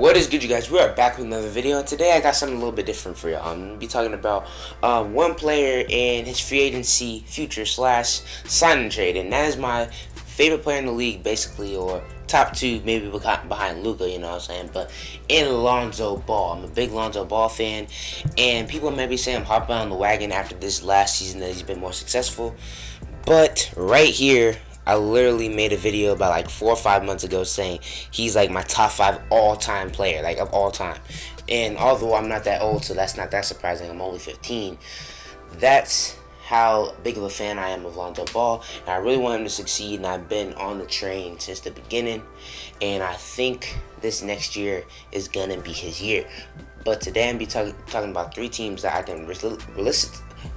What is good, you guys? We are back with another video, and today I got something a little bit different for y'all. I'm going to be talking about one player and his free agency future slash signing trade, and that is my favorite player in the league, basically, or top two, maybe behind Luka, you know what I'm saying, but in Lonzo Ball. I'm a big Lonzo Ball fan, and people may be saying I'm hopping on the wagon after this last season that he's been more successful, but right here, I literally made a video about like 4 or 5 months ago saying he's like my top 5 all-time player, like of all time. And although I'm not that old, so that's not that surprising, I'm only 15, that's how big of a fan I am of Lonzo Ball. And I really want him to succeed, and I've been on the train since the beginning. And I think this next year is going to be his year. But today I'm talking about 3 teams that I can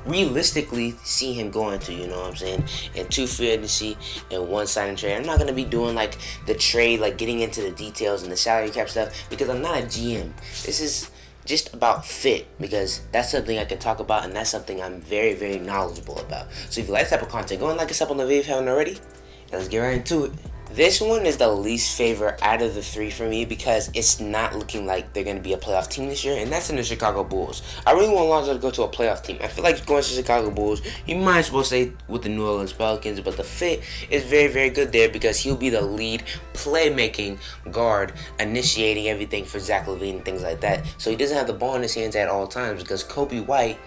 realistically see him going to, you know what I'm saying, and 2 free agency and 1 signing trade. I'm not going to be doing like the trade, like getting into the details and the salary cap stuff, because I'm not a GM. This is just about fit, because that's something I can talk about, and that's something I'm very, very knowledgeable about. So if you like this type of content, go and like us up on the video if you haven't already, and let's get right into it. This one is the least favorite out of the 3 for me, because it's not looking like they're going to be a playoff team this year, and that's in the Chicago Bulls. I really want Lonzo to go to a playoff team. I feel like going to the Chicago Bulls, you might as well stay with the New Orleans Pelicans, but the fit is very, very good there, because he'll be the lead playmaking guard, initiating everything for Zach LaVine and things like that. So he doesn't have the ball in his hands at all times, because Kobe White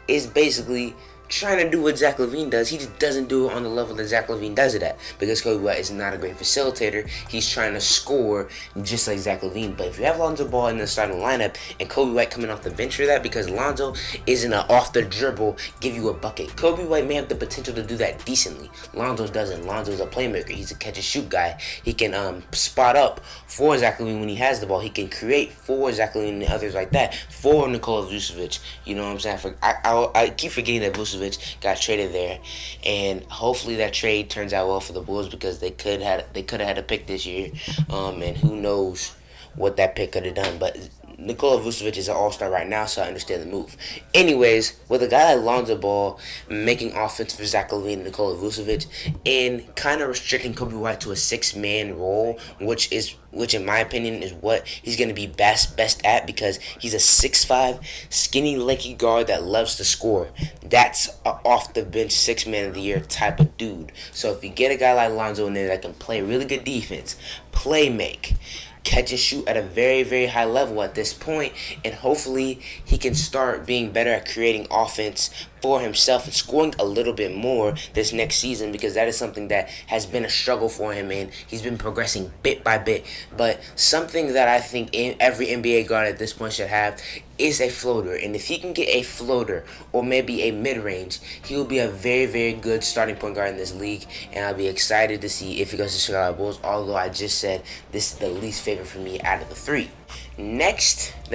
is basically trying to do what Zach LaVine does. He just doesn't do it on the level that Zach LaVine does it at, because Kobe White is not a great facilitator. He's trying to score just like Zach LaVine. But if you have Lonzo Ball in the starting lineup and Kobe White coming off the bench for that, because Lonzo isn't an off the dribble give you a bucket. Kobe White may have the potential to do that decently. Lonzo doesn't. Lonzo's a playmaker. He's a catch and shoot guy. He can spot up for Zach LaVine when he has the ball. He can create for Zach LaVine and others like that, for Nikola Vucevic. You know what I'm saying? I keep forgetting that Vucevic got traded there, and hopefully that trade turns out well for the Bulls, because they could have had a pick this year, and who knows what that pick could have done. But Nikola Vucevic is an all-star right now, so I understand the move. Anyways, with a guy like Lonzo Ball making offense for Zach LaVine and Nikola Vucevic, and kind of restricting Kobe White to a 6-man role, which in my opinion is what he's going to be best at, because he's a 6'5", skinny, lanky guard that loves to score. That's a off-the-bench 6-man of the year type of dude. So if you get a guy like Lonzo in there that can play really good defense, play make, catch and shoot at a very, very high level at this point, and hopefully he can start being better at creating offense for himself and scoring a little bit more this next season, because that is something that has been a struggle for him, and he's been progressing bit by bit. But something that I think every NBA guard at this point should have is a floater, and if he can get a floater or maybe a mid-range, he will be a very, very good starting point guard in this league, and I'll be excited to see if he goes to Chicago Bulls, although I just said this is the least favorite for me out of the 3. The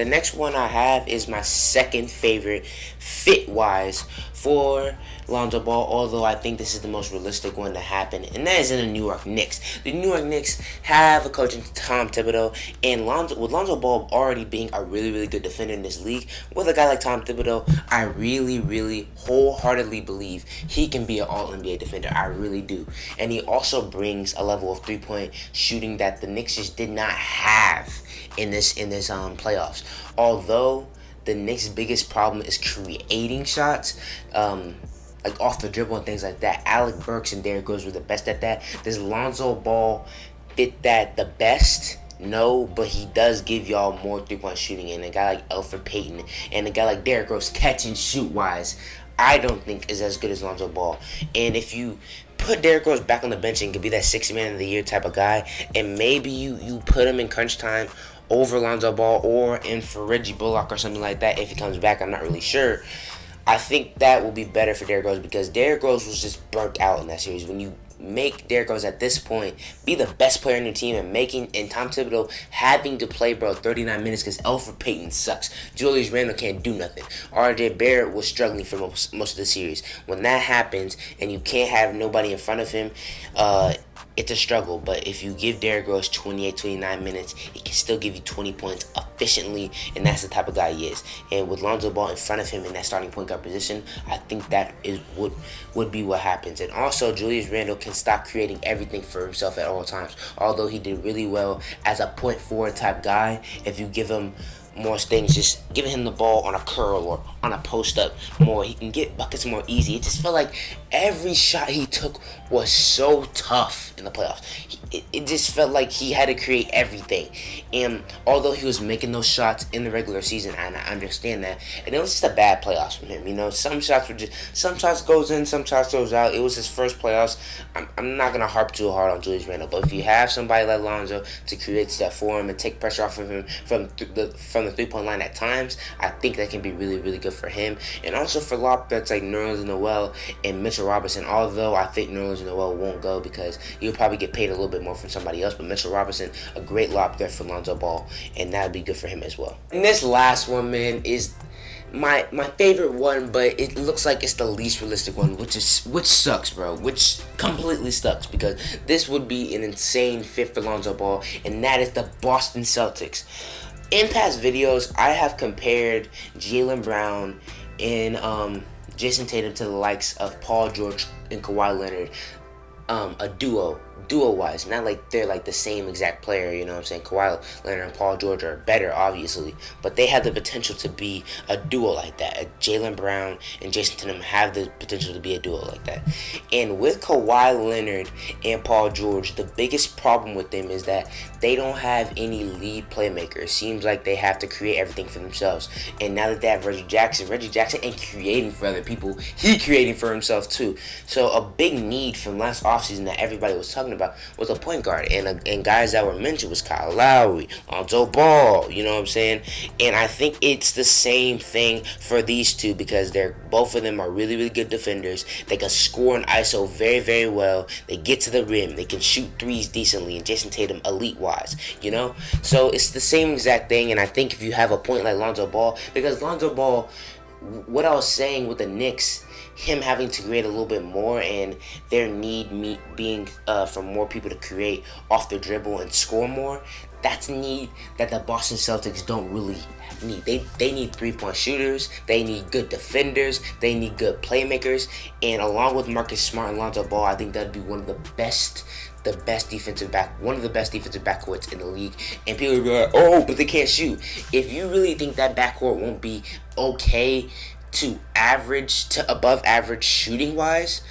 next one I have is my second favorite fit-wise for Lonzo Ball, although I think this is the most realistic one to happen, and that is in the New York Knicks. The New York Knicks have a coach in Tom Thibodeau, and with Lonzo Ball already being a really, really good defender in this league, with a guy like Tom Thibodeau, I really, really wholeheartedly believe he can be an all-NBA defender. I really do. And he also brings a level of 3-point shooting that the Knicks just did not have in this playoffs. Although the Knicks' biggest problem is creating shots, like off the dribble and things like that. Alec Burks and Derrick Rose were the best at that. Does Lonzo Ball fit that the best? No, but he does give y'all more 3-point shooting, and a guy like Elfrid Payton and a guy like Derrick Rose, catch and shoot wise, I don't think is as good as Lonzo Ball. And if you put Derrick Rose back on the bench and can be that 6-man of the year type of guy, and maybe you put him in crunch time over Lonzo Ball or in for Reggie Bullock or something like that if he comes back, I'm not really sure. I think that will be better for Derrick Rose, because Derrick Rose was just burnt out in that series. When you make Derrick Rose at this point be the best player in your team, and Tom Thibodeau having to play 39 minutes because Elfrid Payton sucks, Julius Randle can't do nothing, RJ Barrett was struggling for most of the series. When that happens and you can't have nobody in front of him, it's a struggle. But if you give Derrick Rose 28, 29 minutes, he can still give you 20 points efficiently, and that's the type of guy he is. And with Lonzo Ball in front of him in that starting point guard position, I think that is would be what happens. And also, Julius Randle can stop creating everything for himself at all times. Although he did really well as a point forward type guy, if you give him more things, just giving him the ball on a curl or on a post up more, he can get buckets more easy. It just felt like every shot he took was so tough in the playoffs. It just felt like he had to create everything. And although he was making those shots in the regular season, and I understand that, and it was just a bad playoffs from him. Some shots goes in, some shots goes out. It was his first playoffs. I'm not gonna harp too hard on Julius Randle, but if you have somebody like Lonzo to create stuff for him and take pressure off of him from the 3-point line at times, I think that can be really, really good for him. And also for lob threats like Nerlens Noel and Mitchell Robinson, although I think Nerlens Noel won't go because he'll probably get paid a little bit more from somebody else, but Mitchell Robinson, a great lob threat for Lonzo Ball, and that would be good for him as well. And this last one, man, is my favorite one, but it looks like it's the least realistic one, which sucks, bro. Which completely sucks, because this would be an insane fit for Lonzo Ball, and that is the Boston Celtics. In past videos, I have compared Jaylen Brown and Jason Tatum to the likes of Paul George and Kawhi Leonard, a duo-wise. Not like they're like the same exact player, you know what I'm saying? Kawhi Leonard and Paul George are better, obviously, but they have the potential to be a duo like that. Jaylen Brown and Jason Tatum have the potential to be a duo like that. And with Kawhi Leonard and Paul George, the biggest problem with them is that they don't have any lead playmakers. Seems like they have to create everything for themselves. And now that they have Reggie Jackson ain't creating for other people. He creating for himself too. So a big need from last offseason that everybody was talking about was a point guard. And guys that were mentioned was Kyle Lowry, Lonzo Ball, you know what I'm saying? And I think it's the same thing for these two, because both of them are really, really good defenders. They can score in ISO very, very well. They get to the rim. They can shoot threes decently. And Jason Tatum, elite-wise, you know? So it's the same exact thing. And I think if you have a point like Lonzo Ball, because Lonzo Ball, what I was saying with the Knicks, him having to create a little bit more and their need being for more people to create off the dribble and score more, that's a need that the Boston Celtics don't really need. They need 3-point shooters. They need good defenders. They need good playmakers. And along with Marcus Smart and Lonzo Ball, I think that'd be one of the best defensive backcourts in the league. And people will be like, oh, but they can't shoot. If you really think that backcourt won't be okay to average to above average shooting wise,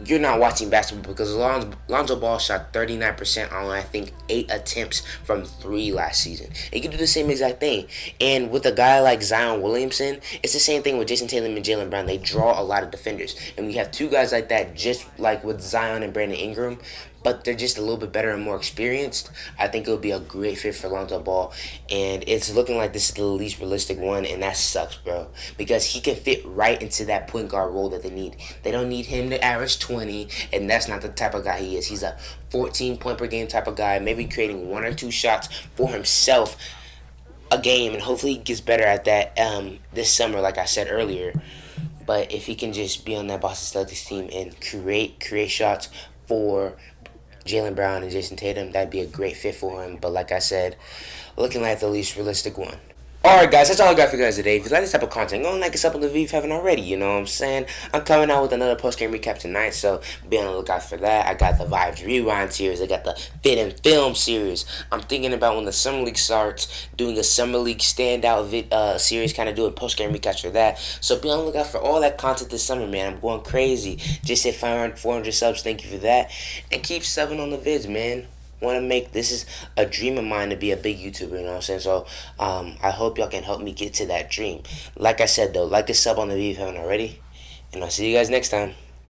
you're not watching basketball, because Lonzo Ball shot 39% on, I think, 8 attempts from 3 last season. He can do the same exact thing. And with a guy like Zion Williamson, it's the same thing with Jason Tatum and Jaylen Brown. They draw a lot of defenders. And we have two guys like that, just like with Zion and Brandon Ingram, but they're just a little bit better and more experienced. I think it would be a great fit for Lonzo Ball. And it's looking like this is the least realistic one, and that sucks, bro. Because he can fit right into that point guard role that they need. They don't need him to average 20, and that's not the type of guy he is. He's a 14-point per game type of guy, maybe creating 1 or 2 shots for himself a game, and hopefully he gets better at that this summer, like I said earlier. But if he can just be on that Boston Celtics team and create shots for Jaylen Brown and Jason Tatum, that'd be a great fit for him. But like I said, looking like the least realistic one. Alright guys, that's all I got for you guys today. If you like this type of content, go and like us up on the video if you haven't already, you know what I'm saying? I'm coming out with another post-game recap tonight, so be on the lookout for that. I got the Vibes Rewind series, I got the Fit and Film series. I'm thinking about when the Summer League starts, doing a Summer League standout series, kind of doing post-game recaps for that. So be on the lookout for all that content this summer, man. I'm going crazy. Just hit 400 subs, thank you for that. And keep subbing on the vids, man. This is a dream of mine to be a big YouTuber, you know what I'm saying? So I hope y'all can help me get to that dream. Like I said though, like and sub on the video if you haven't already, and I'll see you guys next time.